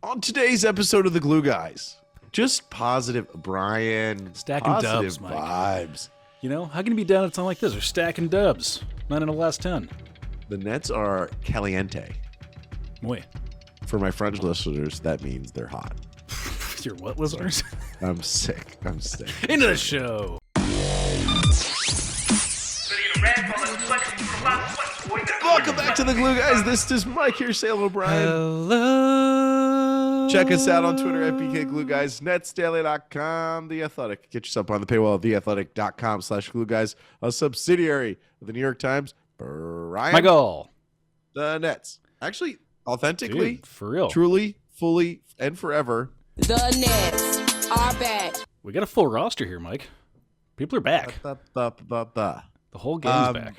On today's episode of the Glue Guys, just positive, Brian. Stacking positive dubs, Mike. vibes. You know, how can you be down at something like this? We're stacking dubs. 9 in the last 10. The Nets are caliente. Muy. For my French listeners, that means they're hot. Your what, listeners? I'm sick. Into the show. Welcome back to the Glue Guys. This is Mike here. Say hello, Brian. Hello. Check us out on Twitter at BKGlueGuys, netsdaily.com, The Athletic. Get yourself on the paywall at theathletic.com/glueguys, a subsidiary of the New York Times. Brian. Michael. The Nets. Actually, authentically, Dude, for real. truly, fully, and forever. The Nets are back. We got a full roster here, Mike. People are back. The whole game's back.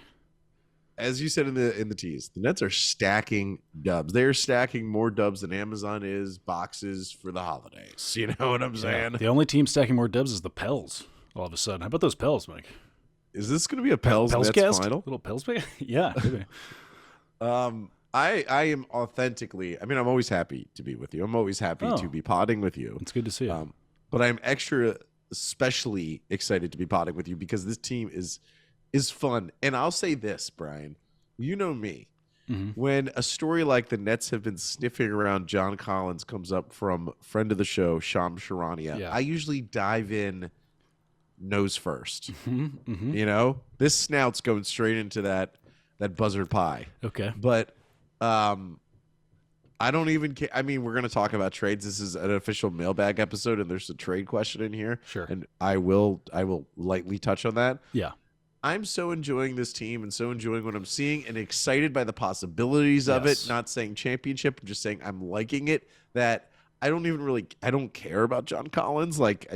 As you said in the tease, the Nets are stacking dubs. They are stacking more dubs than Amazon is boxes for the holidays. You know what I'm saying? The only team stacking more dubs is the Pels, all of a sudden. How about those Pels, Mike? Is this going to be a Pels Nets cast? final? Little Pels pick? Yeah. Maybe. I am authentically, I'm always happy to be with you. I'm always happy to be podding with you. It's good to see you. But I'm especially excited to be podding with you because this team is fun. And I'll say this, Brian, you know me. Mm-hmm. When a story like the Nets have been sniffing around John Collins comes up from friend of the show, Sham Sharania, I usually dive in nose first. Mm-hmm. You know, this snout's going straight into that buzzard pie. Okay. But I don't even care. We're going to talk about trades. This is an official mailbag episode, and there's a trade question in here. Sure. And I will lightly touch on that. Yeah. I'm so enjoying this team and so enjoying what I'm seeing and excited by the possibilities of it. Not saying championship, I'm just saying I'm liking it. That I don't care about John Collins. Like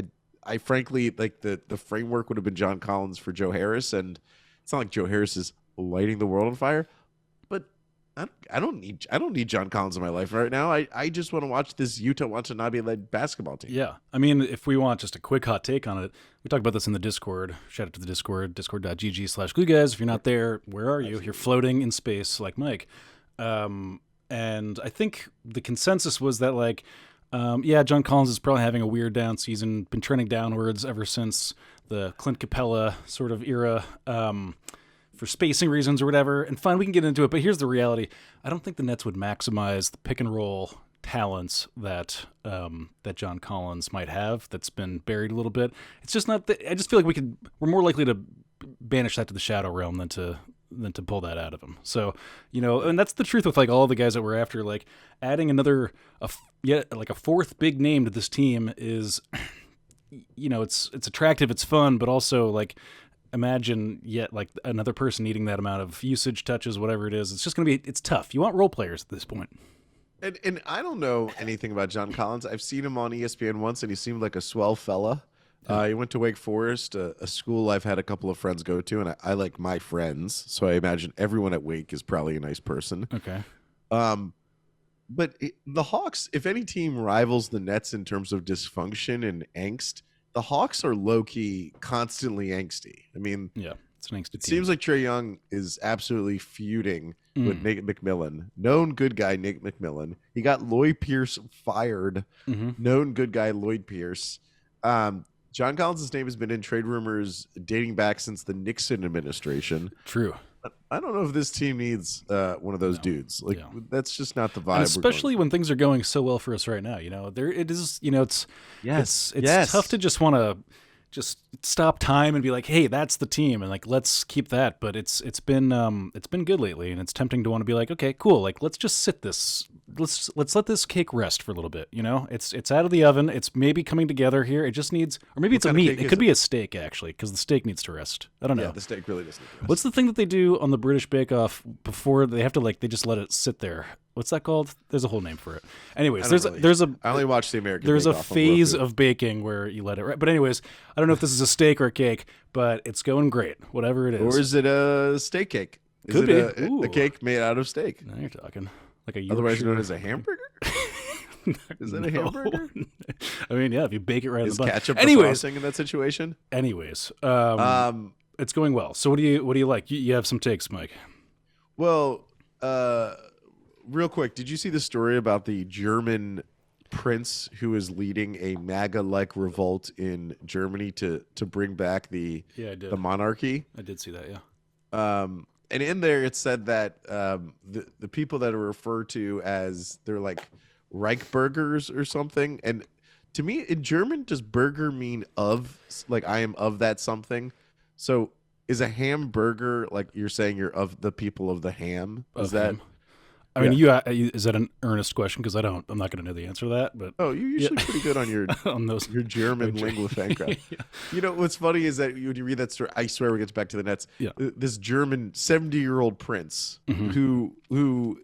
I frankly, like the framework would have been John Collins for Joe Harris, and it's not like Joe Harris is lighting the world on fire. But I don't need John Collins in my life right now. I just want to watch this Utah Watanabe-led basketball team. Yeah. If we want just a quick hot take on it, we talked about this in the Discord. Shout out to the Discord, discord.gg/glueguys. If you're not there, where are you? Absolutely. You're floating in space like Mike. And I think the consensus was that, John Collins is probably having a weird down season, been trending downwards ever since the Clint Capella sort of era. For spacing reasons or whatever, and fine, we can get into it, but here's the reality. I don't think the Nets would maximize the pick and roll talents that John Collins might have that's been buried a little bit. It's just not that. I just feel like we're more likely to banish that to the shadow realm than to pull that out of him. So, and that's the truth with all the guys that we're after. Like adding a fourth big name to this team is, it's attractive, it's fun, but also imagine another person needing that amount of usage, touches, whatever it is. It's just going to be, it's tough. You want role players at this point. And I don't know anything about John Collins. I've seen him on ESPN once, and he seemed like a swell fella. He went to Wake Forest, a school I've had a couple of friends go to, and I like my friends, so I imagine everyone at Wake is probably a nice person. Okay. But the Hawks, if any team rivals the Nets in terms of dysfunction and angst, the Hawks are low-key constantly angsty. Yeah, it's an angsty team. It seems like Trae Young is absolutely feuding with Nate McMillan. Known good guy, Nate McMillan. He got Lloyd Pierce fired. Known good guy, Lloyd Pierce. John Collins' name has been in trade rumors dating back since the Nixon administration. True. I don't know if this team needs one of those dudes. That's just not the vibe. And especially when things are going so well for us right now. There it is. It's tough to just want to just stop time and be like, hey, that's the team, and let's keep that. But it's been good lately, and it's tempting to want to be like, okay, cool. Let's just sit this. Let's let this cake rest for a little bit. It's out of the oven. It's maybe coming together here. It just needs, or maybe it's a meat. It could be a steak actually, because the steak needs to rest. I don't know. Yeah, the steak really does need to rest. What's the thing that they do on the British Bake Off before they have to they just let it sit there? What's that called? There's a whole name for it. Anyways, I only watch the American. There's Bake a Off phase of baking where you let it rest. But anyways, I don't know if this is a steak or a cake, but it's going great. Whatever it is. Or is it a steak cake? Could be a cake made out of steak. Now you're talking like a otherwise known as a hamburger. Is that a hamburger? Yeah, if you bake it right in the bun. Ketchup the frosting in that situation? Anyways, it's going well. So what do you like? You have some takes, Mike. Well, real quick, did you see the story about the German prince who is leading a MAGA-like revolt in Germany to bring back the monarchy. I did see that, yeah. And in there it said that the people that are referred to as they're like Reichsbürgers or something. And to me, in German, does burger mean of, like I am of that something? So is a hamburger like you're saying you're of the people of the ham? Is that? Ham. I mean, is that an earnest question? Because I'm not going to know the answer to that. But you're usually pretty good on your on those your German lingua franca. You know what's funny is that when you read that story, I swear we get back to the Nets. Yeah. This German 70-year-old prince who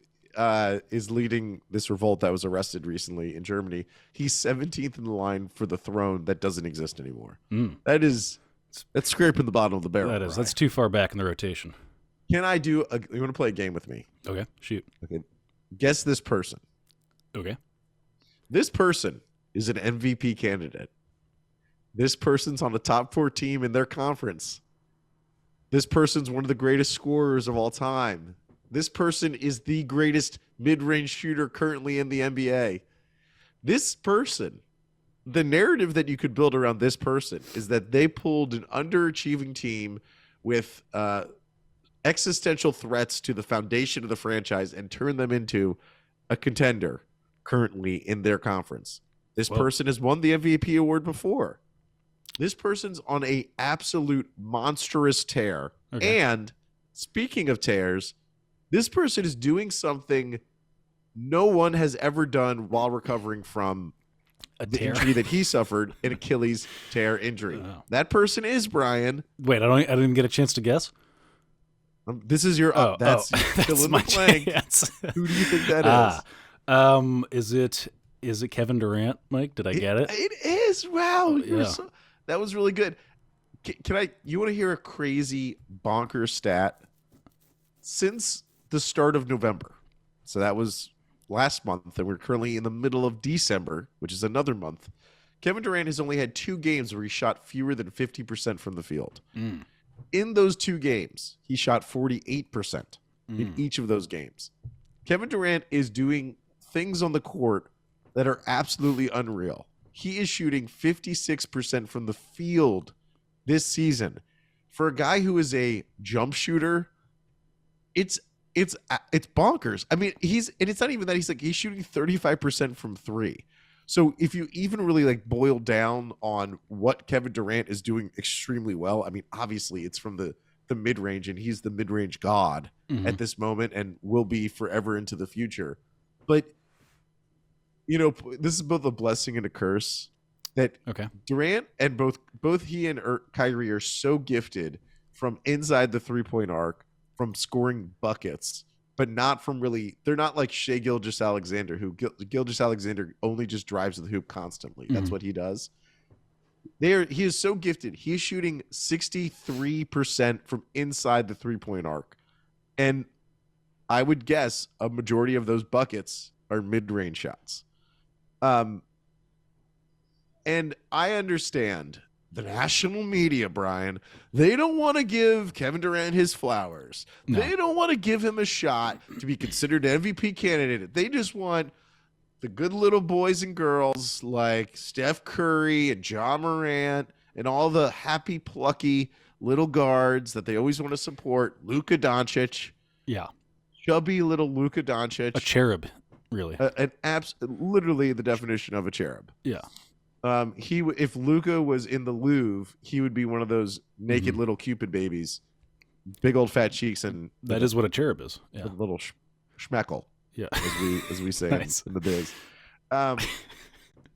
is leading this revolt that was arrested recently in Germany. He's 17th in the line for the throne that doesn't exist anymore. That's scraping the bottom of the barrel. That is. That's too far back in the rotation. Can I do? You want to play a game with me? Okay, shoot. Okay, guess this person. Okay, this person is an MVP candidate. This person's on the top 4 team in their conference. This person's one of the greatest scorers of all time. This person is the greatest mid-range shooter currently in the NBA. This person, the narrative that you could build around this person is that they pulled an underachieving team with existential threats to the foundation of the franchise and turned them into a contender currently in their conference. This person has won the MVP award before. This person's on a absolute monstrous tear. Okay. And speaking of tears, this person is doing something no one has ever done while recovering from the injury that he suffered, an Achilles tear injury. Oh. That person is Brian. Wait, I didn't get a chance to guess. This is your that's my chance. Who do you think that is? Is it Kevin Durant, Mike? Did I get it? It is. Wow, that was really good. Can I? You want to hear a crazy bonkers stat? Since the start of November, so that was last month, and we're currently in the middle of December, which is another month. Kevin Durant has only had 2 games where he shot fewer than 50% from the field. In those 2 games, he shot 48% in each of those games. Kevin Durant is doing things on the court that are absolutely unreal. He is shooting 56% from the field this season. For a guy who is a jump shooter, it's bonkers. I mean, it's not even that he's shooting 35% from 3. So if you even really boil down on what Kevin Durant is doing extremely well, I mean, obviously it's from the mid-range, and he's the mid-range god at this moment and will be forever into the future. But, this is both a blessing and a curse that Durant and both he and Kyrie are so gifted from inside the three-point arc, from scoring buckets, but not from really, they're not like Shai Gilgeous-Alexander, who Gilgeous-Alexander only just drives to the hoop constantly. That's what he does. He is so gifted. He is shooting 63% from inside the three-point arc. And I would guess a majority of those buckets are mid-range shots. And I understand the national media, Brian, they don't want to give Kevin Durant his flowers. No. They don't want to give him a shot to be considered an MVP candidate. They just want the good little boys and girls like Steph Curry and Ja Morant and all the happy, plucky little guards that they always want to support. Luka Doncic. Yeah. Chubby little Luka Doncic. A cherub, really. Literally the definition of a cherub. Yeah. If Luka was in the Louvre, he would be one of those naked little Cupid babies, big old fat cheeks, and that is what a cherub is. Yeah, a little schmeckle. Yeah, as we say nice. in the biz. But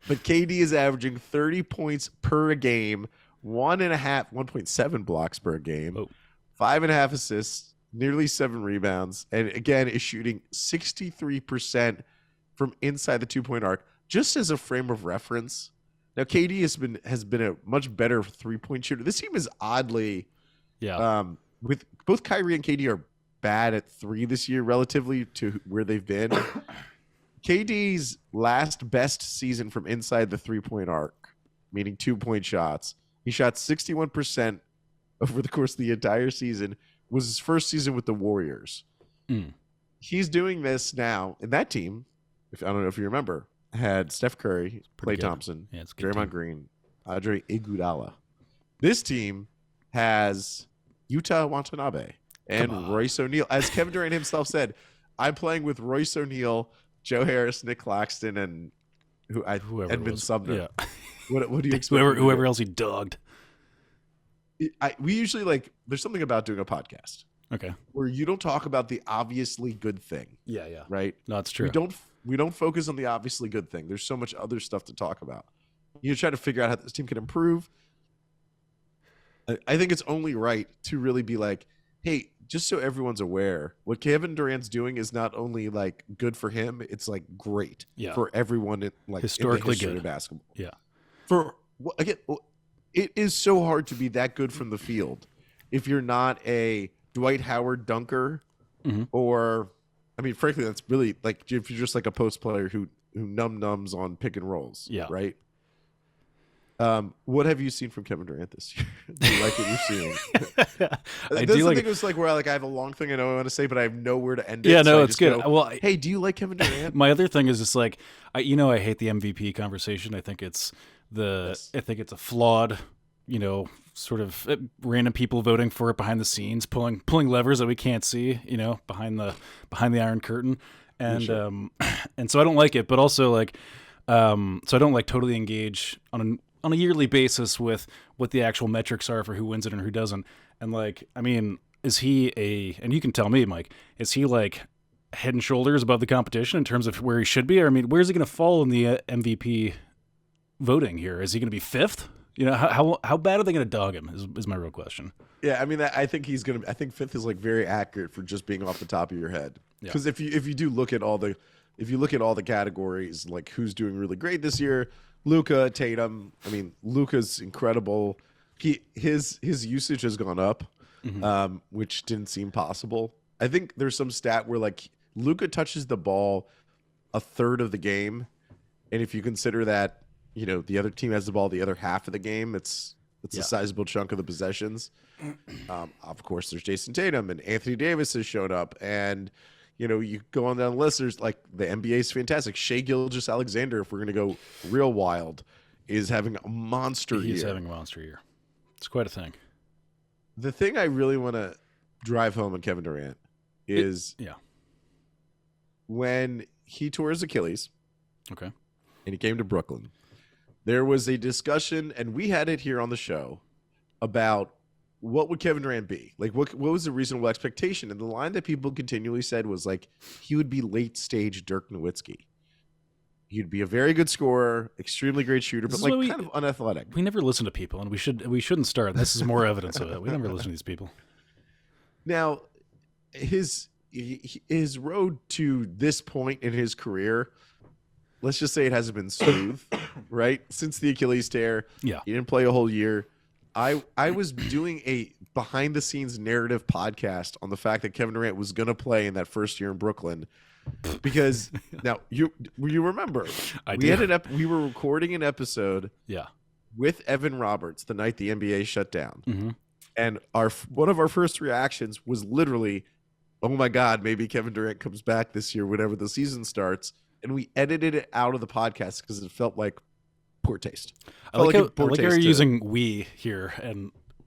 KD is averaging 30 points per game, 1.7 blocks per game, 5.5 assists, nearly 7 rebounds, and again is shooting 63% from inside the 2-point arc. Just as a frame of reference. Now, KD has been a much better 3-point shooter. This team is oddly, with both Kyrie and KD are bad at 3 this year relatively to where they've been. KD's last best season from inside the 3-point arc, meaning 2-point shots, he shot 61% over the course of the entire season, was his first season with the Warriors. He's doing this now in that team, I don't know if you remember, had Steph Curry, pretty Klay good. Thompson, Yeah, it's a good Draymond team. Green, Andre Iguodala. This team has Yuta Watanabe and Come on. Royce O'Neal. As Kevin Durant himself said, I'm playing with Royce O'Neal, Joe Harris, Nick Claxton, and Whoever it Edmund was. Sumner. Yeah. What do you expect? Whoever else he dogged. We usually there's something about doing a podcast Okay. where you don't talk about the obviously good thing, Yeah, yeah. right? No, it's true. We don't focus on the obviously good thing. There's so much other stuff to talk about. You try to figure out how this team can improve. I think it's only right to really be like, hey, just so everyone's aware, what Kevin Durant's doing is not only like good for him, it's like great for everyone. Historically in the history good of basketball. Yeah. Again, it is so hard to be that good from the field if you're not a Dwight Howard dunker, or, I mean, frankly, that's really like if you're just like a post player who nums on pick and rolls. Yeah. Right. What have you seen from Kevin Durant this year? Do you like what you're seeing? I That's do the like thing. It's like where I have a long thing I know I want to say, but I have nowhere to end it. Yeah, no, so I it's just good. go, Well, hey, do you like Kevin Durant? my other thing is just like I hate the MVP conversation. I think it's I think it's a flawed, sort of random people voting for it behind the scenes, pulling levers that we can't see, behind the Iron Curtain, and and so I don't like it. But also so I don't totally engage on a yearly basis with what the actual metrics are for who wins it and who doesn't. And I mean, is he and you can tell me, Mike, is he head and shoulders above the competition in terms of where he should be? Or I mean, where's he going to fall in the MVP voting here? Is he going to be fifth? How bad are they going to dog him is my real question. Yeah, I mean, I think he's gonna. I think fifth is very accurate for just being off the top of your head. Because if you do look at all the categories, like who's doing really great this year, Luka, Tatum. I mean, Luka's incredible. His usage has gone up, which didn't seem possible. I think there's some stat where Luka touches the ball a third of the game, and if you consider that the other team has the ball the other half of the game, it's a sizable chunk of the possessions. Of course, there's Jason Tatum and Anthony Davis has shown up, and you go on down the list. There's the NBA is fantastic. Shai Gilgeous-Alexander, if we're gonna go real wild, is having a monster year. He's having a monster year. It's quite a thing. The thing I really want to drive home on Kevin Durant is when he tore his Achilles. Okay. And he came to Brooklyn. There was a discussion, and we had it here on the show, about what would Kevin Durant be? What was the reasonable expectation? And the line that people continually said was he would be late stage Dirk Nowitzki. He'd be a very good scorer, extremely great shooter, but kind of unathletic. We never listen to people, and we shouldn't start. This is more evidence of it. We never listen to these people. Now, his road to this point in his career, let's just say it hasn't been smooth, right? Since the Achilles tear, he didn't play a whole year. I was doing a behind the scenes narrative podcast on the fact that Kevin Durant was going to play in that first year in Brooklyn, because now you remember we were recording an episode with Evan Roberts the night the NBA shut down, and one of our first reactions was literally, oh my God, maybe Kevin Durant comes back this year whenever the season starts. And we edited it out of the podcast because it felt like poor taste. I like how you're using "we" here,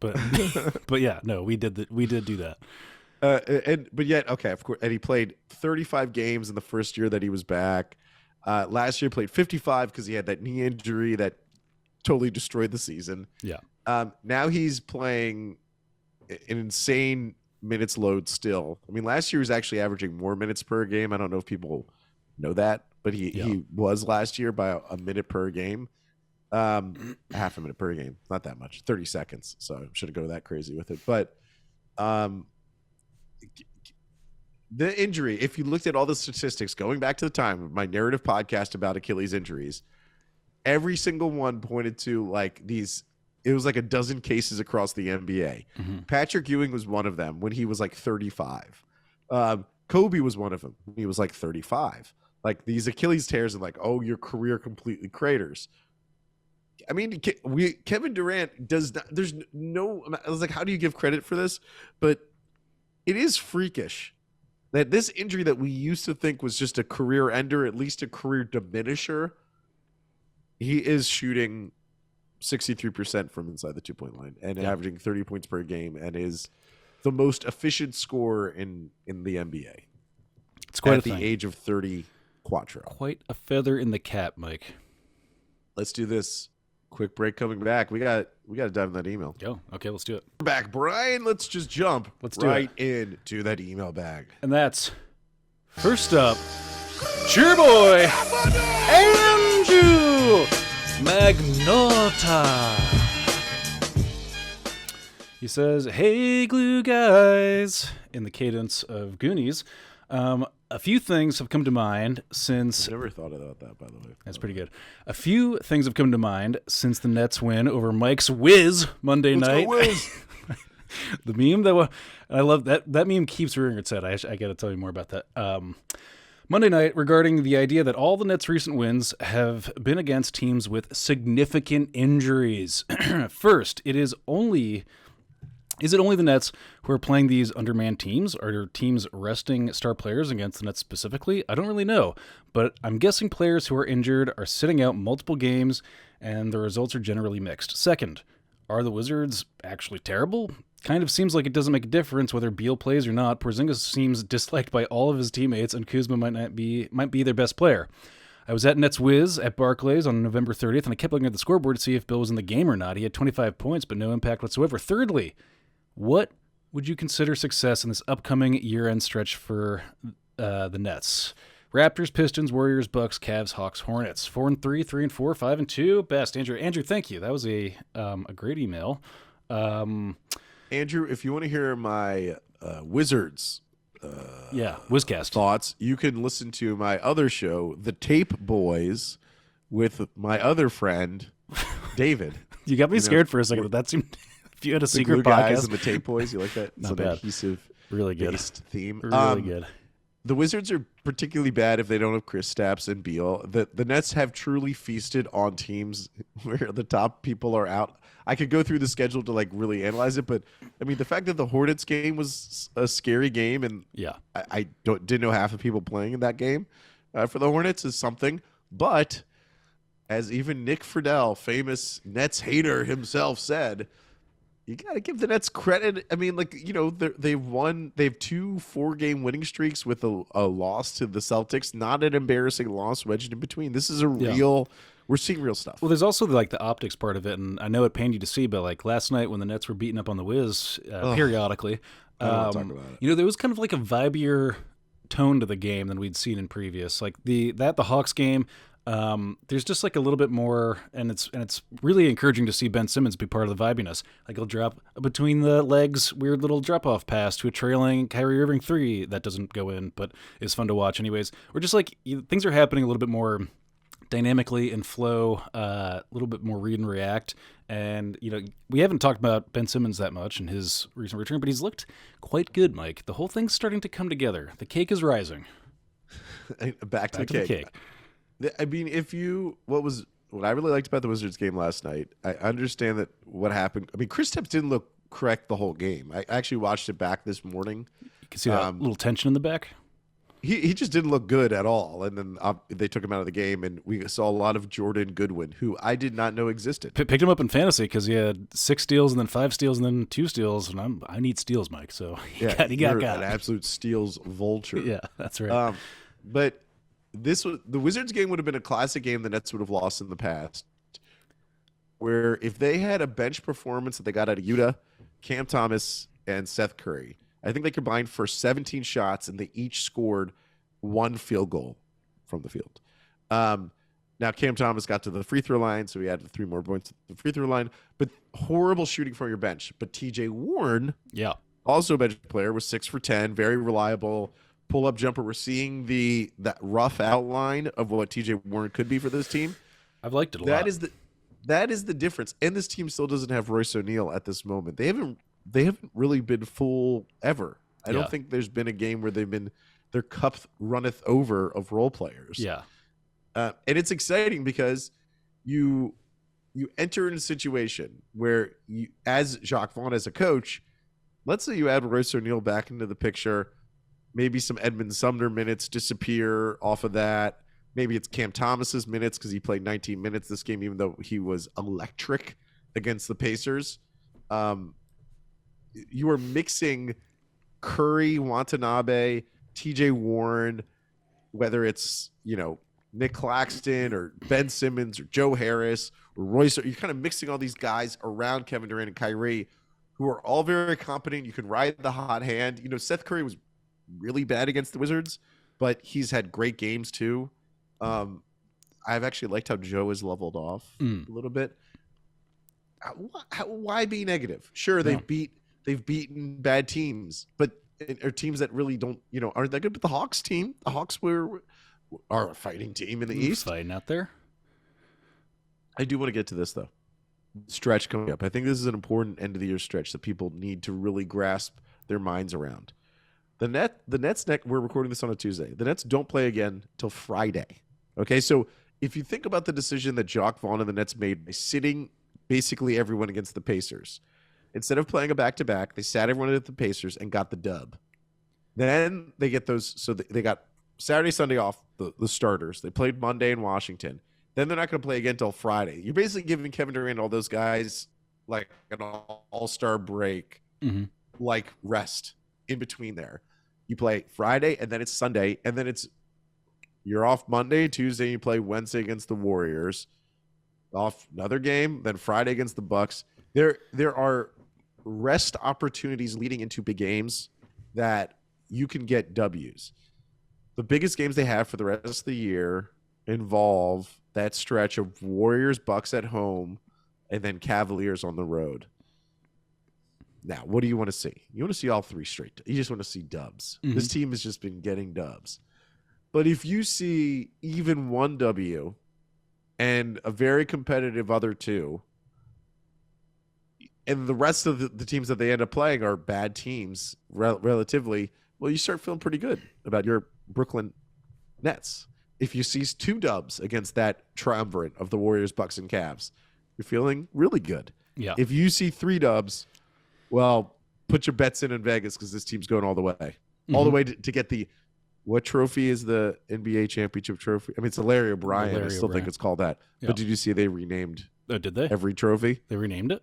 but yeah, no, we did do that. But yet, okay, of course, and he played 35 games in the first year that he was back. Last year, played 55 because he had that knee injury that totally destroyed the season. Yeah. Now he's playing an insane minutes load still. I mean, last year he was actually averaging more minutes per game. I don't know if people know that, but he was last year by a minute per game, half a minute per game, not that much, 30 seconds. So I shouldn't go that crazy with it. But the injury, if you looked at all the statistics going back to the time of my narrative podcast about Achilles injuries, every single one pointed to these. It was a dozen cases across the NBA. Patrick Ewing was one of them when he was 35. Kobe was one of them when he was 35. These Achilles tears and oh, your career completely craters. I mean, Kevin Durant does not, there's no, I was how do you give credit for this? But it is freakish that this injury that we used to think was just a career ender, at least a career diminisher, he is shooting 63% from inside the 2-point line and averaging 30 points per game and is the most efficient scorer in the NBA. It's quite at a the thing. age of 30 quattro. Quite a feather in the cap, Mike. Let's do this. Quick break coming back. We got to dive in that email. Yo, okay, let's do it. We're back, Brian. Let's just jump right into that email bag. And that's first up, cheer boy, Andrew Magnota. He says, "Hey, glue guys," in the cadence of Goonies. A few things have come to mind since... I never thought about that, by the way. That's pretty good. A few things have come to mind since the Nets win over Mike's Wiz Monday night. Let's go Wiz! The meme that I love that meme keeps rearing its head. I got to tell you more about that. Monday night, regarding the idea that all the Nets' recent wins have been against teams with significant injuries. First, is it only the Nets who are playing these undermanned teams? Are teams resting star players against the Nets specifically? I don't really know, but I'm guessing players who are injured are sitting out multiple games, and the results are generally mixed. Second, are the Wizards actually terrible? Kind of seems like it doesn't make a difference whether Beal plays or not. Porzingis seems disliked by all of his teammates, and Kuzma might be their best player. I was at Nets Wiz at Barclays on November 30th, and I kept looking at the scoreboard to see if Bill was in the game or not. He had 25 points, but no impact whatsoever. Thirdly, what would you consider success in this upcoming year-end stretch for the Nets? Raptors, Pistons, Warriors, Bucks, Cavs, Hawks, Hornets. 4-3, 3-4, 5-2. Best. Andrew, thank you. That was a great email. Andrew, if you want to hear my Wizards Wizcast thoughts, you can listen to my other show, The Tape Boys, with my other friend, David. You got me scared for a second. That seemed... If you had a secret Glue podcast, Guys and the Tape Boys, you like that? It's Not an bad. adhesive, really good based theme. Really good. The Wizards are particularly bad if they don't have Kristaps and Beal. The Nets have truly feasted on teams where the top people are out. I could go through the schedule to like really analyze it, but I mean the fact that the Hornets game was a scary game, and I didn't know half the people playing in that game for the Hornets is something. But as even Nick Friedel, famous Nets hater himself, said, you got to give the Nets credit. I mean, like, you know, they've won. They have 2 4-game winning streaks with a loss to the Celtics. Not an embarrassing loss wedged in between. This is a real. We're seeing real stuff. Well, there's also like the optics part of it, and I know it pained you to see, but like last night when the Nets were beating up on the Wiz periodically, I don't want to talk about it. You know, there was kind of like a vibier tone to the game than we'd seen in previous. Like the Hawks game. There's just like a little bit more, and it's really encouraging to see Ben Simmons be part of the vibiness. Like he'll drop a between the legs, weird little drop off pass to a trailing Kyrie Irving 3 that doesn't go in, but is fun to watch anyways. Or just like things are happening a little bit more dynamically in flow, a little bit more read and react. And you know, we haven't talked about Ben Simmons that much in his recent return, but he's looked quite good, Mike. The whole thing's starting to come together. The cake is rising. Back to the cake. I mean, what I really liked about the Wizards game last night, I understand that what happened. I mean, Kristaps didn't look correct the whole game. I actually watched it back this morning. You can see that little tension in the back. He just didn't look good at all. And then they took him out of the game, and we saw a lot of Jordan Goodwin, who I did not know existed. Picked him up in fantasy because he had 6 steals and then 5 steals and then 2 steals, and I need steals, Mike. So he got an absolute steals vulture. Yeah, that's right. But the Wizards game would have been a classic game the Nets would have lost in the past, where if they had a bench performance that they got out of Utah, Cam Thomas, and Seth Curry, I think they combined for 17 shots, and they each scored 1 field goal from the field. Now, Cam Thomas got to the free throw line, so he added 3 more points to the free throw line, but horrible shooting from your bench. But TJ Warren, also a bench player, was 6 for 10, very reliable. Pull-up jumper. We're seeing that rough outline of what TJ Warren could be for this team. I've liked it a lot. That is the difference. And this team still doesn't have Royce O'Neal at this moment. They haven't really been full ever. I don't think there's been a game where their cup runneth over of role players. Yeah. And it's exciting because you enter in a situation where as Jacques Vaughn as a coach, let's say you add Royce O'Neal back into the picture. Maybe some Edmund Sumner minutes disappear off of that. Maybe it's Cam Thomas's minutes because he played 19 minutes this game, even though he was electric against the Pacers. You are mixing Curry, Watanabe, TJ Warren, whether it's, Nick Claxton or Ben Simmons or Joe Harris or Royce. You're kind of mixing all these guys around Kevin Durant and Kyrie who are all very competent. You can ride the hot hand. Seth Curry was really bad against the Wizards, but he's had great games too. I've actually liked how Joe has leveled off a little bit. Why be negative? Sure, they've beaten bad teams, but or teams that really don't, aren't that good. But the Hawks team, the Hawks are a fighting team in the East. Fighting out there. I do want to get to this though. Stretch coming up. I think this is an important end of the year stretch that people need to really grasp their minds around. The Nets we're recording this on a Tuesday. The Nets don't play again till Friday. Okay, so if you think about the decision that Jacques Vaughn and the Nets made by sitting basically everyone against the Pacers, instead of playing a back-to-back, they sat everyone at the Pacers and got the dub. Then they get those. So they got Saturday, Sunday off, the starters. They played Monday in Washington. Then they're not going to play again until Friday. You're basically giving Kevin Durant and all those guys like an all-star break, like rest in between there. You play Friday, and then it's Sunday, and then you're off Monday, Tuesday, you play Wednesday against the Warriors. Off another game, then Friday against the Bucks. There are rest opportunities leading into big games that you can get W's. The biggest games they have for the rest of the year involve that stretch of Warriors, Bucks at home, and then Cavaliers on the road. Now, what do you want to see? You want to see all three straight. You just want to see dubs. This team has just been getting dubs. But if you see even one W and a very competitive other two, and the rest of the teams that they end up playing are bad teams relatively, well, you start feeling pretty good about your Brooklyn Nets. If you see two dubs against that triumvirate of the Warriors, Bucks, and Cavs, you're feeling really good. Yeah. If you see three dubs, well, put your bets in Vegas because this team's going all the way. All the way to get what trophy is the NBA championship trophy? I mean, it's Larry O'Brien. I still think it's called that. Yeah. But did you see they renamed did they? Every trophy? They renamed it?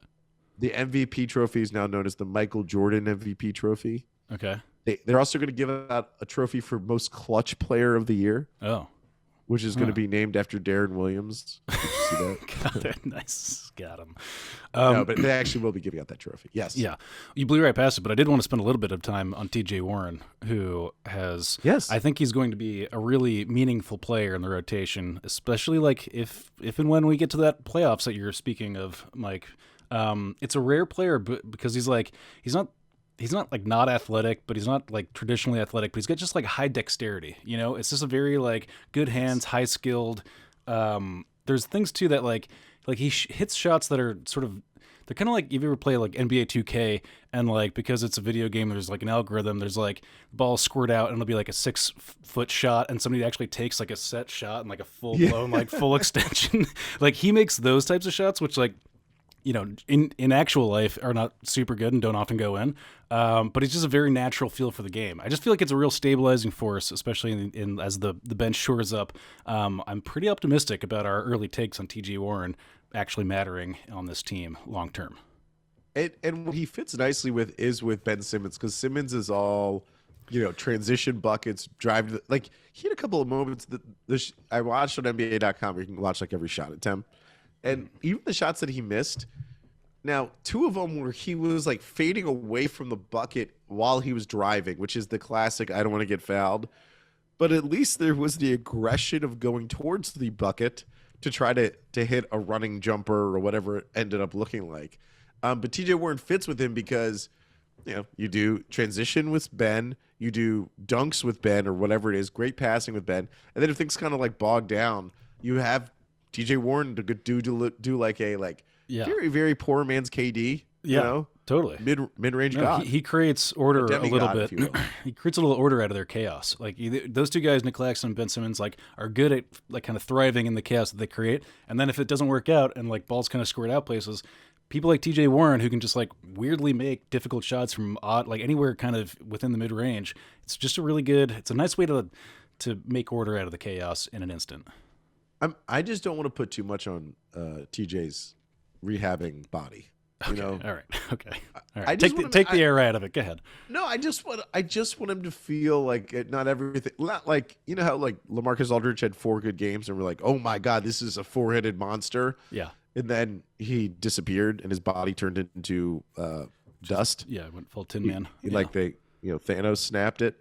The MVP trophy is now known as the Michael Jordan MVP trophy. Okay. They're also going to give out a trophy for most clutch player of the year. Oh. Which is going to be named after Darren Williams. Did you see that? Got it. Nice. Got him. No, but they actually will be giving out that trophy. Yes. Yeah. You blew right past it, but I did want to spend a little bit of time on TJ Warren, who has, I think he's going to be a really meaningful player in the rotation, especially like if and when we get to that playoffs that you're speaking of, Mike. It's a rare player because he's not like not athletic, but he's not like traditionally athletic, but he's got just like high dexterity, it's just a very like good hands, high skilled. There's things too that like he hits shots that are sort of, they're kind of like, if you ever play like NBA 2K and like, because it's a video game, there's like an algorithm, there's like balls squirt out and it'll be like a 6-foot shot and somebody actually takes like a set shot and like a full blown, like full extension. Like he makes those types of shots, which like, in actual life are not super good and don't often go in. But it's just a very natural feel for the game. I just feel like it's a real stabilizing force, especially in as the bench shores up. I'm pretty optimistic about our early takes on TJ Warren actually mattering on this team long term. And what he fits nicely with Ben Simmons, because Simmons is all, transition buckets, drive. Like he had a couple of moments that I watched on NBA.com where you can watch like every shot attempt. And even the shots that he missed, now, two of them where he was like fading away from the bucket while he was driving, which is the classic, I don't want to get fouled. But at least there was the aggression of going towards the bucket to try to hit a running jumper or whatever it ended up looking like. But TJ Warren fits with him because, you do transition with Ben, you do dunks with Ben or whatever it is, great passing with Ben. And then if things kind of like bog down, you have TJ Warren to do like a very, very poor man's KD, Totally. mid-range No, god. he creates order a little demigod, bit. if you will. He creates a little order out of their chaos. Like those two guys, Nick Claxton and Ben Simmons, like are good at like kind of thriving in the chaos that they create. And then if it doesn't work out and like balls kind of squirt out places, people like TJ Warren who can just like weirdly make difficult shots from odd like anywhere kind of within the mid range. It's just a really good. It's a nice way to make order out of the chaos in an instant. I just don't want to put too much on TJ's rehabbing body. You know, All right. Okay. All I right. just Take the air out of it. Go ahead. No, I just want him to feel like not everything. Not like you know how like LaMarcus Aldridge had 4 good games and we're like, oh my god, this is a 4-headed monster. Yeah. And then he disappeared and his body turned into dust. Yeah. Went full Tin Man. Like Thanos snapped it.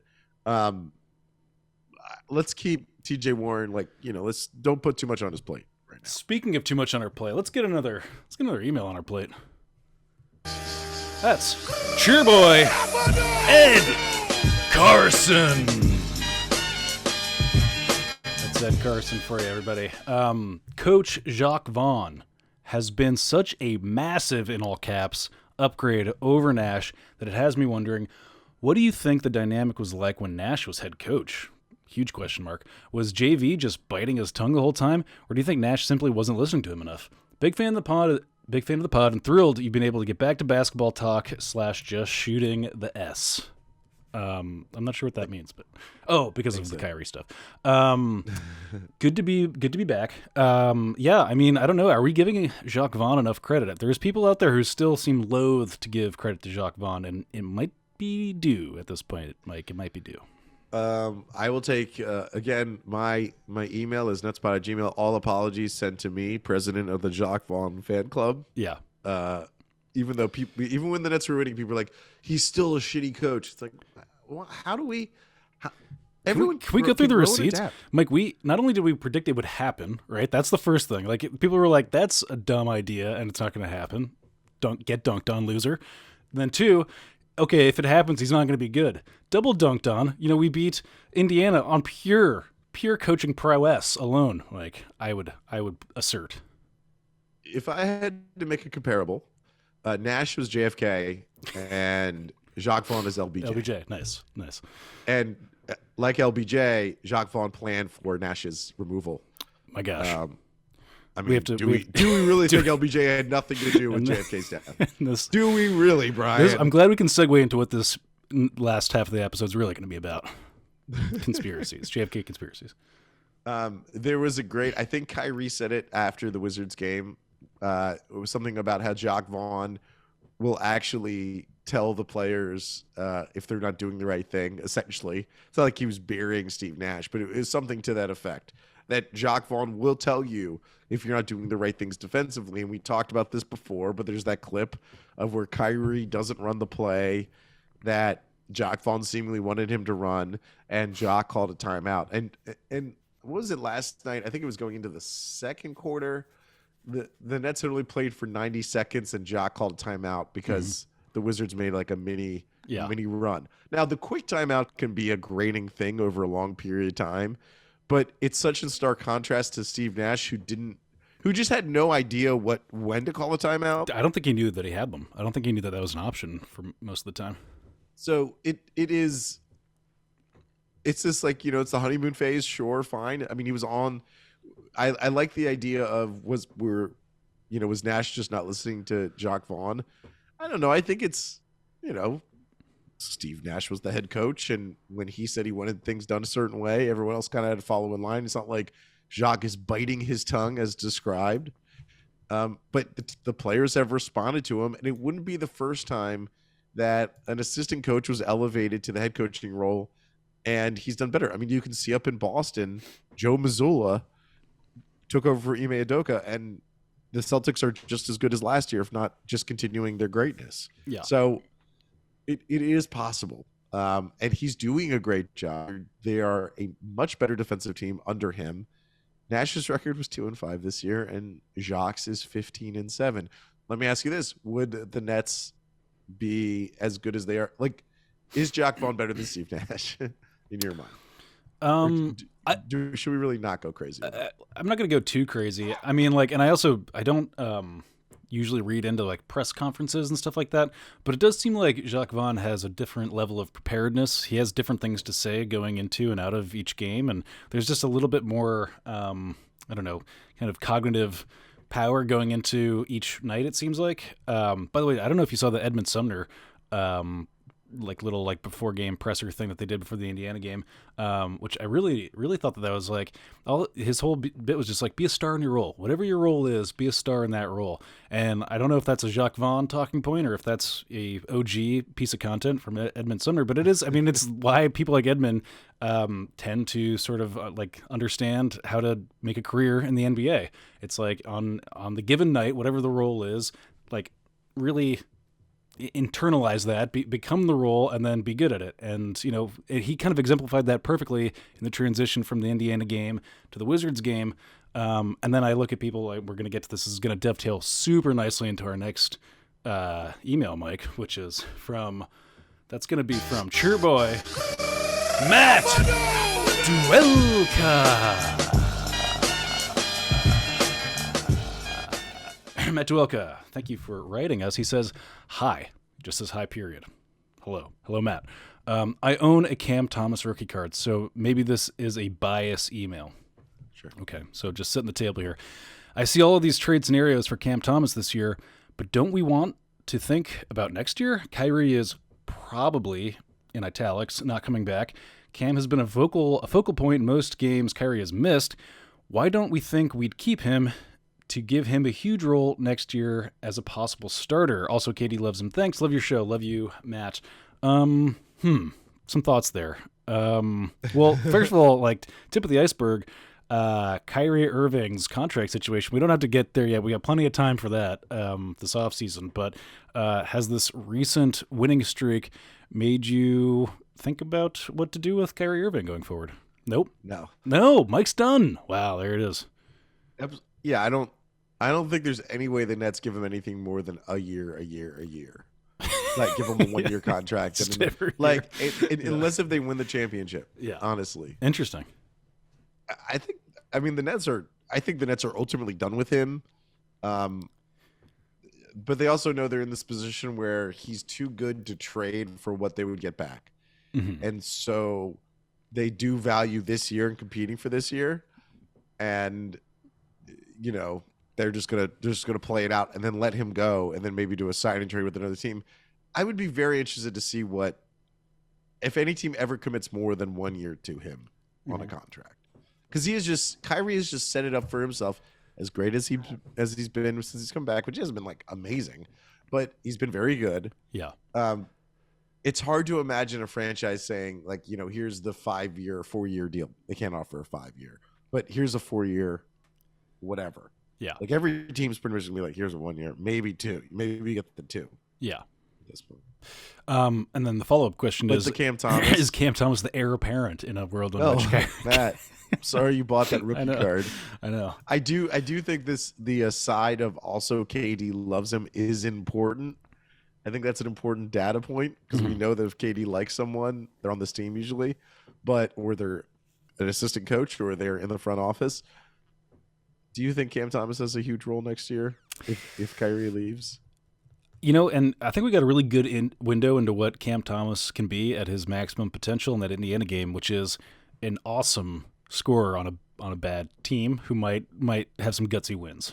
Let's keep TJ Warren let's don't put too much on his plate right now. Speaking of too much on our plate, let's get another email on our plate. That's cheer boy Ed Carson. That's Ed Carson for you, everybody. Coach Jacques Vaughn has been such a massive, in all caps, upgrade over Nash that it has me wondering, what do you think the dynamic was like when Nash was head coach? Huge question mark. Was JV just biting his tongue the whole time, or do you think Nash simply wasn't listening to him enough? Big fan of the pod, and thrilled you've been able to get back to basketball talk / just shooting the S. I'm not sure what that means, but because of the Kyrie stuff. Good to be back. Yeah, I mean, I don't know. Are we giving Jacques Vaughn enough credit? There's people out there who still seem loath to give credit to Jacques Vaughn, and it might be due at this point, Mike. It might be due. I will take again. My email is nutspot@gmail. All apologies sent to me, president of the Jacques Vaughn fan club. Yeah. Even though even when the Nets were winning, people were like, "He's still a shitty coach." It's like, well, how do we? Everyone, can we go through the receipts, Mike? We not only did we predict it would happen, right? That's the first thing. Like people were like, "That's a dumb idea, and it's not going to happen." Don't get dunked on, loser. And then 2. Okay, if it happens, he's not going to be good. Double dunked on. We beat Indiana on pure coaching prowess alone. Like I would assert. If I had to make a comparable, Nash was JFK and Jacques Vaughn is LBJ. LBJ, nice. And like LBJ, Jacques Vaughn planned for Nash's removal. My gosh. I mean, do we really think LBJ had nothing to do with JFK's death? Do we really, Brian? I'm glad we can segue into what this last half of the episode is really going to be about. Conspiracies, JFK conspiracies. There was I think Kyrie said it after the Wizards game. It was something about how Jacques Vaughn will actually tell the players if they're not doing the right thing, essentially. It's not like he was burying Steve Nash, but it was something to that effect. That Jacques Vaughn will tell you if you're not doing the right things defensively. And we talked about this before, but there's that clip of where Kyrie doesn't run the play that Jacques Vaughn seemingly wanted him to run, and Jacques called a timeout. And what was it last night? I think it was going into the second quarter. The Nets had only played for 90 seconds, and Jacques called a timeout because the Wizards made like a mini run. Now, the quick timeout can be a grating thing over a long period of time, but it's such a stark contrast to Steve Nash, who just had no idea when to call a timeout. I don't think he knew that he had them. I don't think he knew that was an option for most of the time. So it's this like, it's the honeymoon phase. Sure. Fine. I mean, he was on, I like the idea of was Nash just not listening to Jacques Vaughn? I don't know. I think it's, Steve Nash was the head coach, and when he said he wanted things done a certain way, everyone else kind of had to follow in line. It's not like Jacques is biting his tongue as described. But the players have responded to him, and it wouldn't be the first time that an assistant coach was elevated to the head coaching role, and he's done better. I mean, you can see up in Boston, Joe Mazzulla took over for Ime Udoka, and the Celtics are just as good as last year, if not just continuing their greatness. Yeah. So it is possible. And he's doing a great job. They are a much better defensive team under him. Nash's record was 2-5 this year, and Jacques is 15-7. Let me ask you this: would the Nets be as good as they are? Like, is Jacques Vaughn better than Steve Nash in your mind? Should we really not go crazy? I'm not going to go too crazy. I mean, like, and I don't. usually read into like press conferences and stuff like that. But it does seem like Jacques Vaughn has a different level of preparedness. He has different things to say going into and out of each game, and there's just a little bit more, I don't know, kind of cognitive power going into each night. It seems like. By the way, I don't know if you saw the Edmund Sumner. Little before game presser thing that they did before the Indiana game, which I really thought that was like his whole bit was just like, be a star in your role, whatever your role is, be a star in that role. And I don't know if that's a Jacques Vaughn talking point or if that's a OG piece of content from Edmund Sumner, but it is. I mean, it's why people like Edmund tend to sort of understand how to make a career in the NBA. It's like on the given night, whatever the role is, like really internalize that, become the role, and then be good at it. And he kind of exemplified that perfectly in the transition from the Indiana game to the Wizards game. And then I look at people like, we're going to get to this is going to dovetail super nicely into our next email, Mike, which is that's going to be from Cheerboy Matt Duelka. Matt Duelka, thank you for writing us. He says, hi, just says hi, period. Hello, Matt. I own a Cam Thomas rookie card, so maybe this is a bias email. Sure. Okay, so just setting the table here. I see all of these trade scenarios for Cam Thomas this year, but don't we want to think about next year? Kyrie is probably, in italics, not coming back. Cam has been a focal point in most games Kyrie has missed. Why don't we think we'd keep him to give him a huge role next year as a possible starter? Also, Katie loves him. Thanks. Love your show. Love you, Matt. Some thoughts there. Well, first of all, like tip of the iceberg, Kyrie Irving's contract situation. We don't have to get there yet. We got plenty of time for that this offseason. But has this recent winning streak made you think about what to do with Kyrie Irving going forward? Nope. No. Mike's done. Wow, there it is. Yeah, I don't think there's any way the Nets give him anything more than a year. Like give him a 1 year contract, unless if they win the championship. Yeah, honestly, interesting. I think the Nets are ultimately done with him, but they also know they're in this position where he's too good to trade for what they would get back, and so they do value this year and competing for this year, and they're just gonna play it out and then let him go and then maybe do a sign and trade with another team. I would be very interested to see if any team ever commits more than 1 year to him on a contract, because Kyrie has just set it up for himself. As great as he's been since he's come back, which hasn't been like amazing, but he's been very good. Yeah. It's hard to imagine a franchise saying like, here's the 5 year, 4 year deal. They can't offer a 5 year, but here's a 4 year. Whatever. Yeah. Like every team's pretty much gonna be like, here's a 1 year, maybe 2. Maybe we get the 2. Yeah. At this point. And then the follow-up question is Cam Thomas. Is Cam Thomas the heir apparent in a world in which Matt, I'm sorry you bought that rookie card. I know. I do think the side of also KD loves him is important. I think that's an important data point because we know that if KD likes someone, they're on this team usually, or they're an assistant coach or they're in the front office. Do you think Cam Thomas has a huge role next year if Kyrie leaves? And I think we got a really good window into what Cam Thomas can be at his maximum potential in that Indiana game, which is an awesome scorer on a bad team who might have some gutsy wins.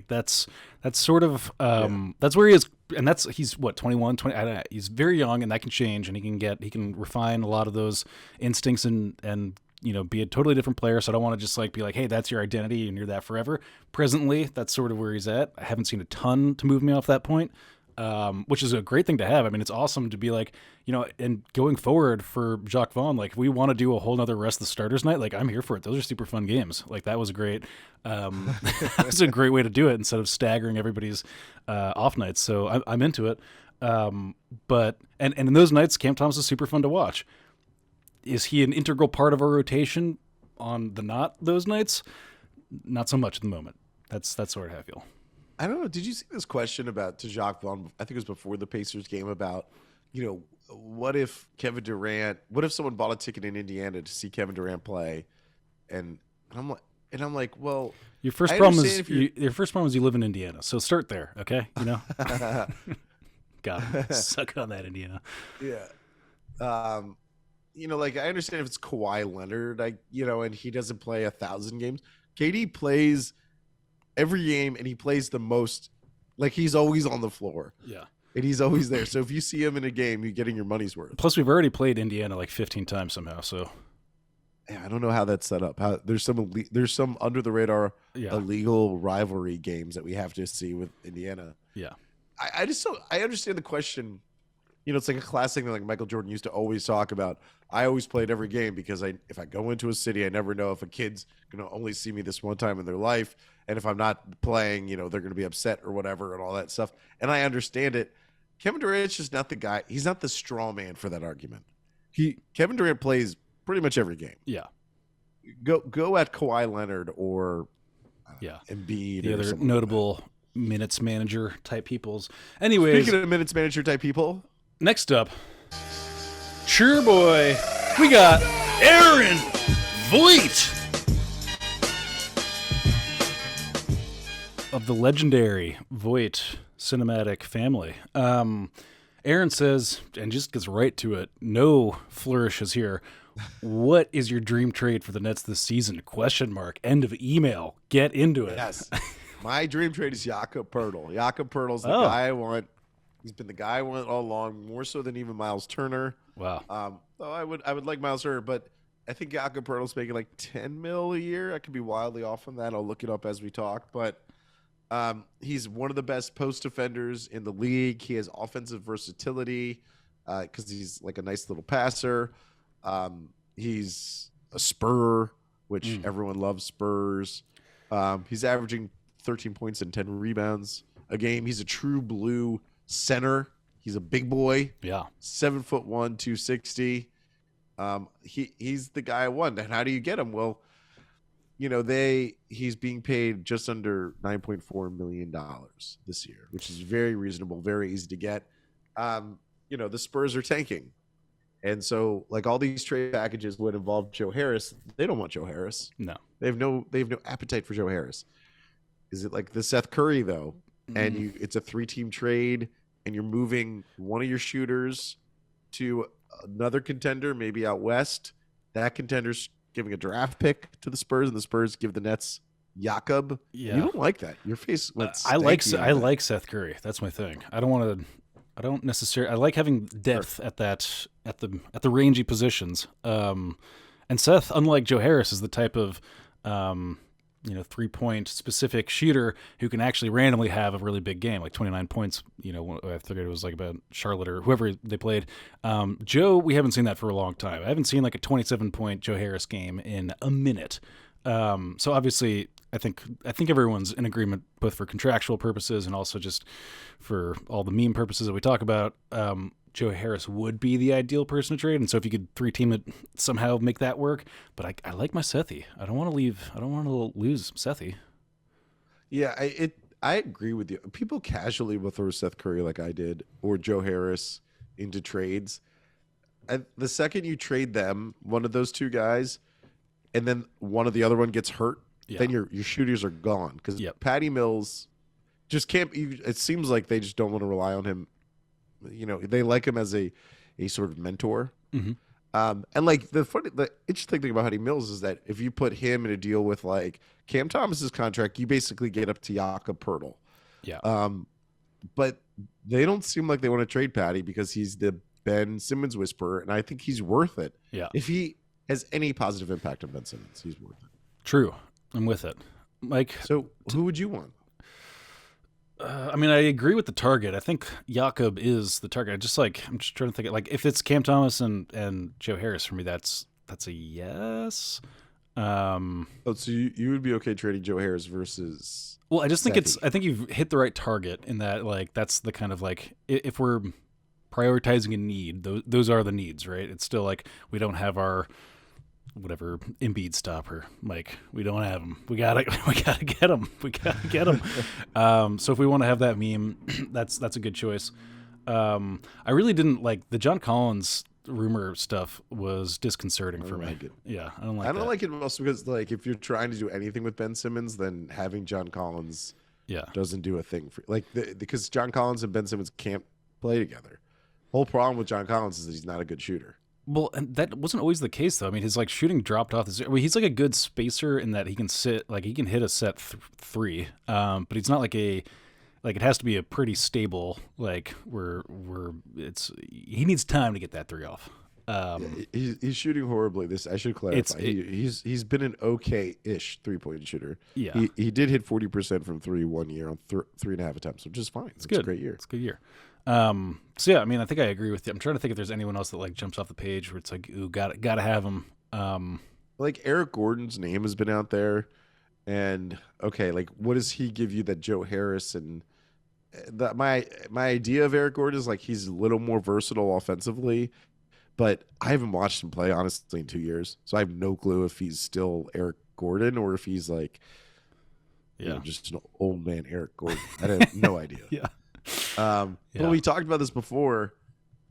That's sort of that's where he is, and he's what 21, 20. I don't know, he's very young, and that can change, and he can refine a lot of those instincts and be a totally different player. So I don't want to just be like, hey, that's your identity and you're that forever. Presently, that's sort of where he's at. I haven't seen a ton to move me off that point, which is a great thing to have. I mean, it's awesome to be like, and going forward for Jacques Vaughn, like if we want to do a whole nother rest of the starters night, like I'm here for it. Those are super fun games. Like that was great. That was a great way to do it instead of staggering everybody's off nights. So I'm into it. But in those nights, Cam Thomas is super fun to watch. Is he an integral part of our rotation on those nights? Not so much at the moment. That's sort of how I feel. I don't know. Did you see this question to Jacques Vaughn? I think it was before the Pacers game about, what if someone bought a ticket in Indiana to see Kevin Durant play, and I'm like, And I'm like, well, Your first I problem understand is if you're- your first problem is you live in Indiana, so start there, okay? You know, got it. Suck on that, Indiana. yeah. Like I understand if it's Kawhi Leonard, and he doesn't play 1,000 games. KD plays every game, and he plays the most. Like he's always on the floor, Yeah. and he's always there. So if you see him in a game, you're getting your money's worth. Plus, we've already played Indiana like 15 times somehow. So Yeah, I don't know how that's set up. There's some under the radar yeah, illegal rivalry games that we have to see with Indiana. yeah, I understand the question. It's like a classic thing like Michael Jordan used to always talk about. I always played every game because if I go into a city, I never know if a kid's going to only see me this one time in their life. And if I'm not playing, they're going to be upset or whatever and all that stuff. And I understand it. Kevin Durant's just not the guy. He's not the straw man for that argument. Kevin Durant plays pretty much every game. yeah. Go at Kawhi Leonard or Yeah. Embiid. The or other someone notable minutes manager type peoples. Anyways, Speaking of minutes manager type people, next up, sure boy, we got Aaron Voigt of the legendary Voigt cinematic family. Aaron says, and just gets right to it, no flourishes here. What is your dream trade for the Nets this season? Question mark. End of email. Get into it. yes, my dream trade is Jakob Poeltl. Jakob Poeltl's the Oh. guy I want. He's been the guy I want all along, more so than even Miles Turner. Wow. Though I would like Miles Turner, but I think Jakob Poeltl's making like 10 mil a year. I could be wildly off on that. I'll look it up as we talk, but he's one of the best post defenders in the league. He has offensive versatility because he's like a nice little passer. He's a Spur, which everyone loves Spurs. He's averaging 13 points and 10 rebounds a game. He's a true blue center. He's a big boy. Yeah. 7'1", 260. He's the guy I want. And how do you get him? Well, he's being paid just under $9.4 million this year, which is very reasonable, very easy to get. The Spurs are tanking. And so like all these trade packages would involve Joe Harris. They don't want Joe Harris. No. They have no appetite for Joe Harris. Is it like the Seth Curry though? And it's a 3-team trade and you're moving one of your shooters to another contender, maybe out west. That contender's giving a draft pick to the Spurs, and the Spurs give the Nets Jakob. Yeah. You don't like that. Your face went I like stanky. Seth Curry. That's my thing. I don't necessarily. I like having depth at the rangy positions. And Seth, unlike Joe Harris, is the type of 3-point specific shooter who can actually randomly have a really big game, like 29 points. I forget it was like about Charlotte or whoever they played. Joe, we haven't seen that for a long time. I haven't seen like a 27-point Joe Harris game in a minute. So obviously, I think everyone's in agreement, both for contractual purposes and also just for all the meme purposes that we talk about. Joe Harris would be the ideal person to trade, and so if you could 3-team it, somehow make that work. But I like my Sethi. I don't want to lose Sethi. Yeah, I agree with you. People casually will throw Seth Curry like I did or Joe Harris into trades. And the second you trade them, one of those two guys, and then one of the other one gets hurt, then your shooters are gone. Because Patty Mills just can't. It seems like they just don't want to rely on him. They like him as a sort of mentor. Mm-hmm. And like the interesting thing about Patty Mills is that if you put him in a deal with like Cam Thomas's contract, you basically get up to Jakob Poeltl. Yeah. But they don't seem like they want to trade Patty because he's the Ben Simmons whisperer, and I think he's worth it. Yeah. If he has any positive impact on Ben Simmons, he's worth it. True. I'm with it. Mike. So who would you want? I agree with the target. I think Jakob is the target. I'm just trying to think. Like, if it's Cam Thomas and Joe Harris for me, that's a yes. So you would be okay trading Joe Harris versus? Well, I just think Sethi. I think you've hit the right target in that. Like, that's the kind of like if we're prioritizing a need, those are the needs, right? It's still like we don't have our whatever Embiid stopper, Mike. We don't have him. We gotta get him. We gotta get him. So if we want to have that meme, that's a good choice. I really didn't like the John Collins rumor stuff was disconcerting I for don't me. like it. Yeah, I don't like I don't that. like it also because like if you're trying to do anything with Ben Simmons, then having John Collins Yeah. doesn't do a thing for like because John Collins and Ben Simmons can't play together. Whole problem with John Collins is that he's not a good shooter. Well, and that wasn't always the case though. I mean, his like shooting dropped off. He's like a good spacer in that he can he can hit a set three, but he's not like it has to be a pretty stable like where he needs time to get that three off. He's shooting horribly. This I should clarify. He's been an okay-ish 3-point shooter. Yeah, he did hit 40% from three 1 year on 3.5 attempts, which is fine. It's good. a great year. It's a good year. So yeah, I mean, I think I agree with you. I'm trying to think if there's anyone else that like jumps off the page where it's like, ooh, gotta have him. Like Eric Gordon's name has been out there, and okay, like what does he give you that Joe Harris and that my idea of Eric Gordon is like he's a little more versatile offensively, but I haven't watched him play honestly in 2 years, so I have no clue if he's still Eric Gordon or if he's like, just an old man Eric Gordon. I have no idea. Yeah. But we talked about this before.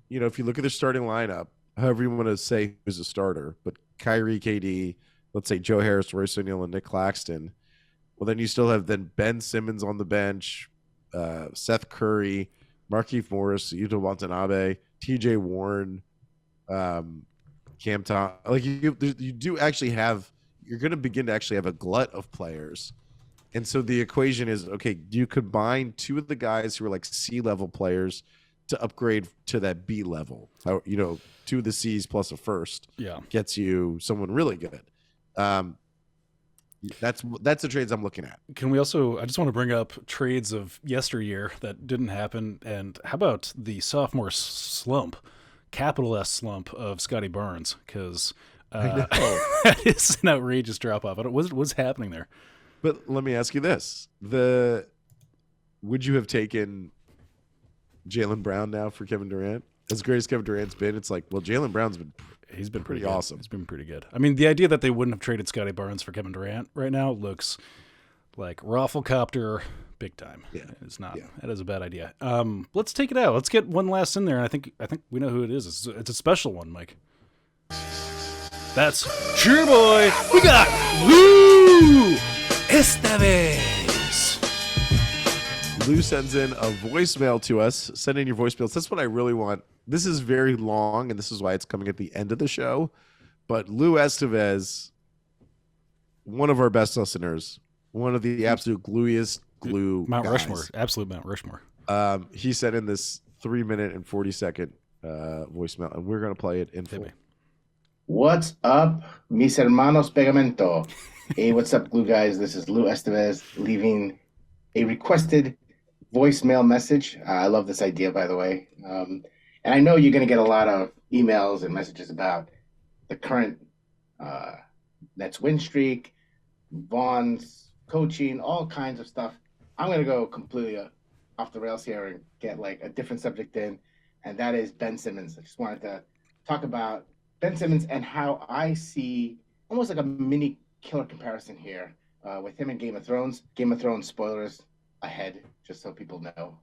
You know, if you look at their starting lineup, however you want to say who's a starter, but Kyrie, KD, let's say Joe Harris, Royce O'Neal, and Nick Claxton. Well, then you still have then Ben Simmons on the bench, Seth Curry, Markieff Morris, Yuta Watanabe, TJ Warren, Cam Thomas. Like you do actually have. You're going to begin to actually have a glut of players. And so the equation is, okay, do you combine two of the guys who are like C-level players to upgrade to that B level? You know, two of the C's plus a first gets you someone really good. That's the trades I'm looking at. Can we also, I just want to bring up trades of yesteryear that didn't happen. And how about the sophomore slump, capital S slump of Scotty Barnes? Because that is an outrageous drop off. What's happening there? But let me ask you this: would you have taken Jaylen Brown now for Kevin Durant? As great as Kevin Durant's been, it's like, well, Jaylen Brown's been pretty awesome. He's been pretty good. I mean, the idea that they wouldn't have traded Scotty Barnes for Kevin Durant right now looks like rafflecopter big time. Yeah, it's not. Yeah. That is a bad idea. Let's take it out. Let's get one last in there. And I think we know who it is. It's a special one, Mike. That's Cheer Boy. We got Lou esta vez. Lou sends in a voicemail to us. Send in your voicemails. That's what I really want. This is very long, and this is why it's coming at the end of the show. But Lou Estevez, one of our best listeners, one of the absolute gluiest Mount guys. Rushmore, absolute Mount Rushmore. He sent in this 3-minute and 40-second voicemail, and we're going to play it in full. What's up, mis hermanos pegamento? Hey, what's up, Glue guys? This is Lou Estevez leaving a requested voicemail message. I love this idea, by the way. And I know you're going to get a lot of emails and messages about the current Nets win streak, Vaughn's coaching, all kinds of stuff. I'm going to go completely off the rails here and get like a different subject in, and that is Ben Simmons. I just wanted to talk about Ben Simmons and how I see almost like a mini killer comparison here with him in Game of Thrones. Game of Thrones spoilers ahead, just so people know.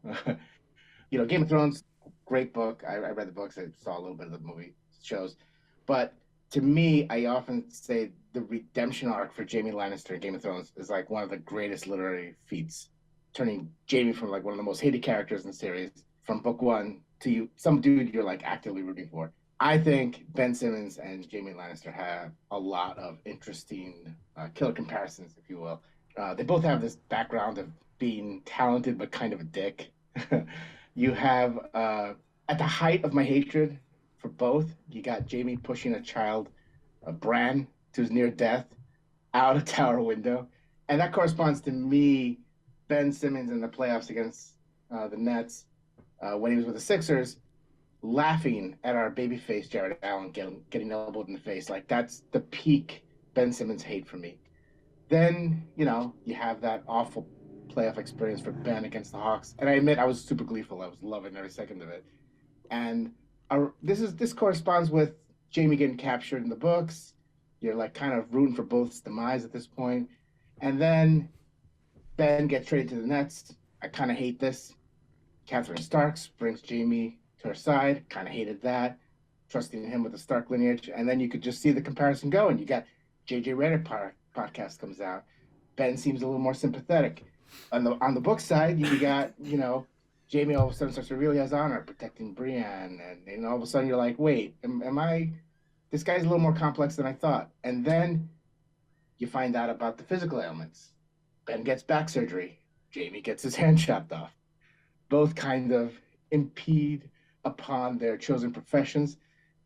Game of Thrones, great book. I read the books. I saw a little bit of the movie shows. But to me, I often say the redemption arc for Jaime Lannister in Game of Thrones is like one of the greatest literary feats, turning Jaime from like one of the most hated characters in the series from book one to some dude you're like actively rooting for. I think Ben Simmons and Jaime Lannister have a lot of interesting killer comparisons, if you will. They both have this background of being talented but kind of a dick. You have, at the height of my hatred for both, you got Jaime pushing a child, Bran, to his near death out a tower window. And that corresponds to me, Ben Simmons in the playoffs against the Nets when he was with the Sixers, laughing at our babyface Jared Allen getting elbowed in the face. Like, that's the peak Ben Simmons hate for me. Then, you have that awful playoff experience for Ben against the Hawks. And I admit I was super gleeful. I was loving every second of it. And this corresponds with Jaime getting captured in the books. You're like kind of rooting for both's demise at this point. And then Ben gets traded to the Nets. I kind of hate this. Catherine Starks brings Jaime to her side. Kind of hated that. trusting him with the Stark lineage, and then you could just see the comparison going. You got JJ Redick podcast comes out. Ben seems a little more sympathetic. On the book side, you got, Jamie all of a sudden starts to really has honor, protecting Brienne, and all of a sudden you're like, wait, am I? This guy's a little more complex than I thought. And then you find out about the physical ailments. Ben gets back surgery. Jamie gets his hand chopped off. Both kind of impede upon their chosen professions,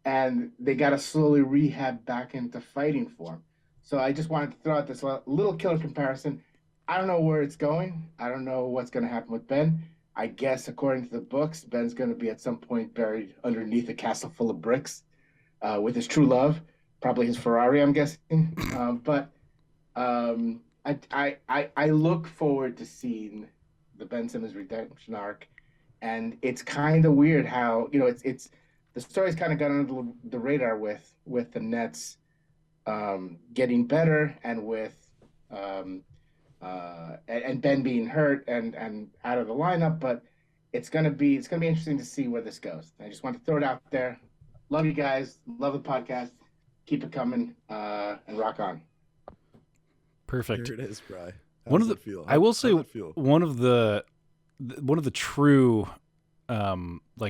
and they got to slowly rehab back into fighting form. So I just wanted to throw out this little killer comparison. I don't know where it's going. I don't know what's going to happen with Ben. I guess, according to the books, Ben's going to be at some point buried underneath a castle full of bricks with his true love, probably his Ferrari, I'm guessing. I look forward to seeing the Ben Simmons redemption arc, and it's kind of weird how it's the story's kind of got under the radar with the Nets getting better, and with and Ben being hurt and out of the lineup, but it's gonna be interesting to see where this goes. I just want to throw it out there. Love you guys, love the podcast. Keep it coming, and rock on. Perfect. There it is, Bri. One of the feel? I will say How's it feel? one of the true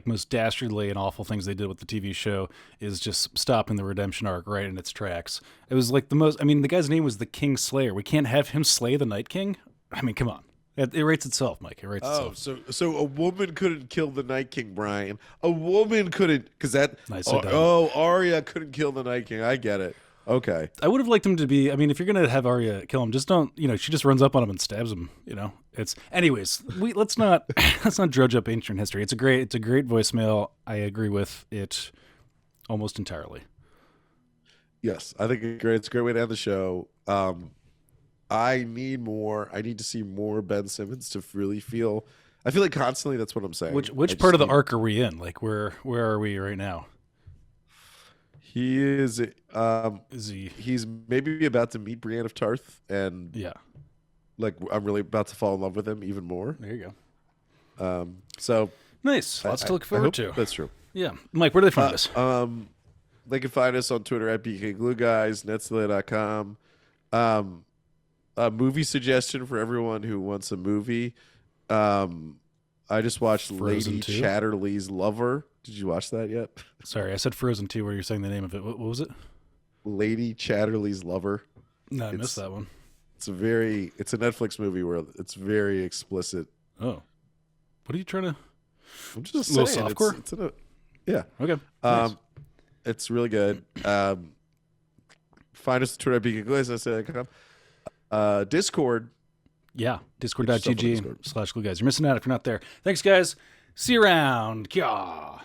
most dastardly and awful things they did with the TV show is just stopping the redemption arc right in its tracks. It was like the guy's name was the King Slayer. We can't have him slay the Night King. I mean, come on. It writes itself, Mike. It writes itself. So a woman couldn't kill the Night King, Brian. A woman couldn't, because that. Nicely done. Arya couldn't kill the Night King. I get it. Okay. I would have liked him to be. I mean, if you're gonna have Arya kill him, just don't. She just runs up on him and stabs him. It's. Anyways, let's not drudge up ancient history. It's a great voicemail. I agree with it almost entirely. Yes, I think it's a great way to end the show. I need to see more Ben Simmons to really feel. I feel like constantly that's what I'm saying. Which part of the arc are we in? Like, where are we right now? He is. Is he? He's maybe about to meet Brienne of Tarth, and like I'm really about to fall in love with him even more. There you go. So nice. Lots to look forward to. That's true. Yeah, Mike, where do they find us? They can find us on Twitter at BKGlueGuys, Netslay.com. A movie suggestion for everyone who wants a movie. I just watched Frozen Lady 2? Chatterley's Lover. Did you watch that yet? Sorry, I said Frozen 2 where you're saying the name of it. What was it? Lady Chatterley's Lover. No, I missed that one. It's a Netflix movie where it's very explicit. Oh. What are you trying to... I'm just a little saying. softcore? Yeah. Okay. Nice. It's really good. Find us on Twitter at BKGlueGuys, Discord. Yeah, discord.gg/glueguys. You're missing out if you're not there. Thanks, guys. See you around. Kya.